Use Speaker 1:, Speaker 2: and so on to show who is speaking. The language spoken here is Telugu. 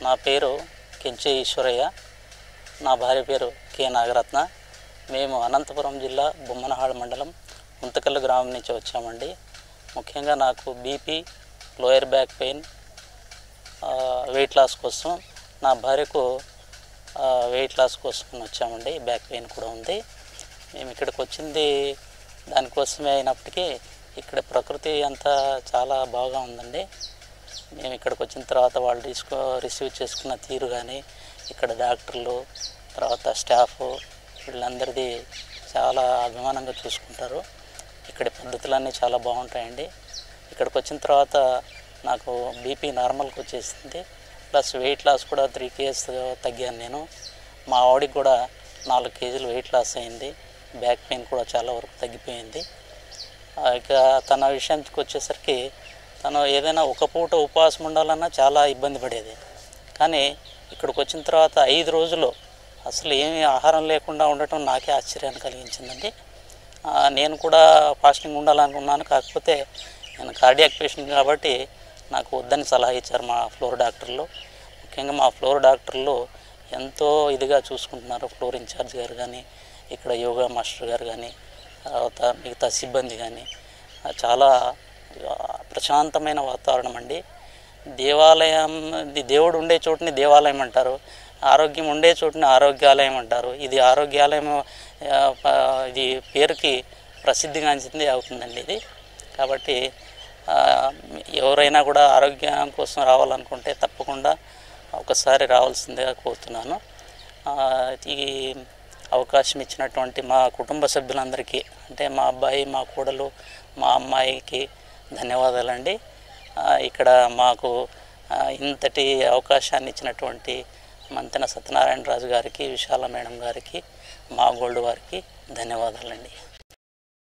Speaker 1: నా పేరు కెంచె ఈశ్వరయ్య, నా భార్య పేరు కె నాగరత్న. మేము అనంతపురం జిల్లా బొమ్మనహాళ మండలం ముంతకల్లు గ్రామం నుంచి వచ్చామండి. ముఖ్యంగా నాకు BP, lower back pain, weight loss కోసం, నా భార్యకు వెయిట్ లాస్ కోసం వచ్చామండి. బ్యాక్ పెయిన్ కూడా ఉంది. మేము ఇక్కడికి వచ్చింది దానికోసమే అయినప్పటికీ ఇక్కడ ప్రకృతి అంతా చాలా బాగా ఉందండి. మేము ఇక్కడికి వచ్చిన తర్వాత వాళ్ళు రిసీవ్ చేసుకున్న తీరు కానీ, ఇక్కడ డాక్టర్లు, తర్వాత స్టాఫ్ వీళ్ళందరిది చాలా అభిమానంగా చూసుకుంటారు. ఇక్కడ పద్ధతులన్నీ చాలా బాగుంటాయండి. ఇక్కడికి వచ్చిన తర్వాత నాకు బీపీ నార్మల్కి వచ్చేసింది, ప్లస్ వెయిట్ లాస్ కూడా 3 kgs తగ్గాను నేను. మా ఆవిడకి కూడా 4 kg వెయిట్ లాస్ అయింది. బ్యాక్ పెయిన్ కూడా చాలా వరకు తగ్గిపోయింది. ఇక తన విషయానికి వచ్చేసరికి తను ఏదైనా ఒక పూట ఉపవాసం ఉండాలన్నా చాలా ఇబ్బంది పడేది. కానీ ఇక్కడికి వచ్చిన తర్వాత 5 రోజులు అసలు ఏమీ ఆహారం లేకుండా ఉండటం నాకే ఆశ్చర్యాన్ని కలిగించిందండి. నేను కూడా ఫాస్టింగ్ ఉండాలనుకున్నాను. కాకపోతే నేను కార్డియాక్ పేషెంట్ కాబట్టి నాకు వద్దని సలహా ఇచ్చారు మా ఫ్లోర్ డాక్టర్లు. ముఖ్యంగా మా ఫ్లోర్ డాక్టర్లు ఎంతో ఇదిగా చూసుకుంటున్నారు. ఫ్లోర్ ఇన్ఛార్జ్ గారు కానీ, ఇక్కడ యోగా మాస్టర్ గారు కానీ, తర్వాత మిగతా సిబ్బంది కానీ, చాలా ప్రశాంతమైన వాతావరణం అండి. దేవాలయం, దేవుడు ఉండే చోటుని దేవాలయం అంటారు, ఆరోగ్యం ఉండే చోటుని ఆరోగ్యాలయం అంటారు. ఇది ఆరోగ్యాలయం, ఇది పేరుకి ప్రసిద్ధిగాంచింది అవుతుందండి ఇది. కాబట్టి ఎవరైనా కూడా ఆరోగ్యం కోసం రావాలనుకుంటే తప్పకుండా ఒకసారి రావాల్సిందిగా కోరుతున్నాను. ఈ అవకాశం ఇచ్చినటువంటి మా కుటుంబ సభ్యులందరికీ, అంటే మా అబ్బాయి, మా కోడలు, మా అమ్మాయికి ధన్యవాదాలండి. ఇక్కడ మాకు ఇంతటి అవకాశాన్ని ఇచ్చినటువంటి మంతెన సత్యనారాయణ రాజు గారికి, విశాల మేడం గారికి, మా గోల్డ్ వారికి ధన్యవాదాలండి.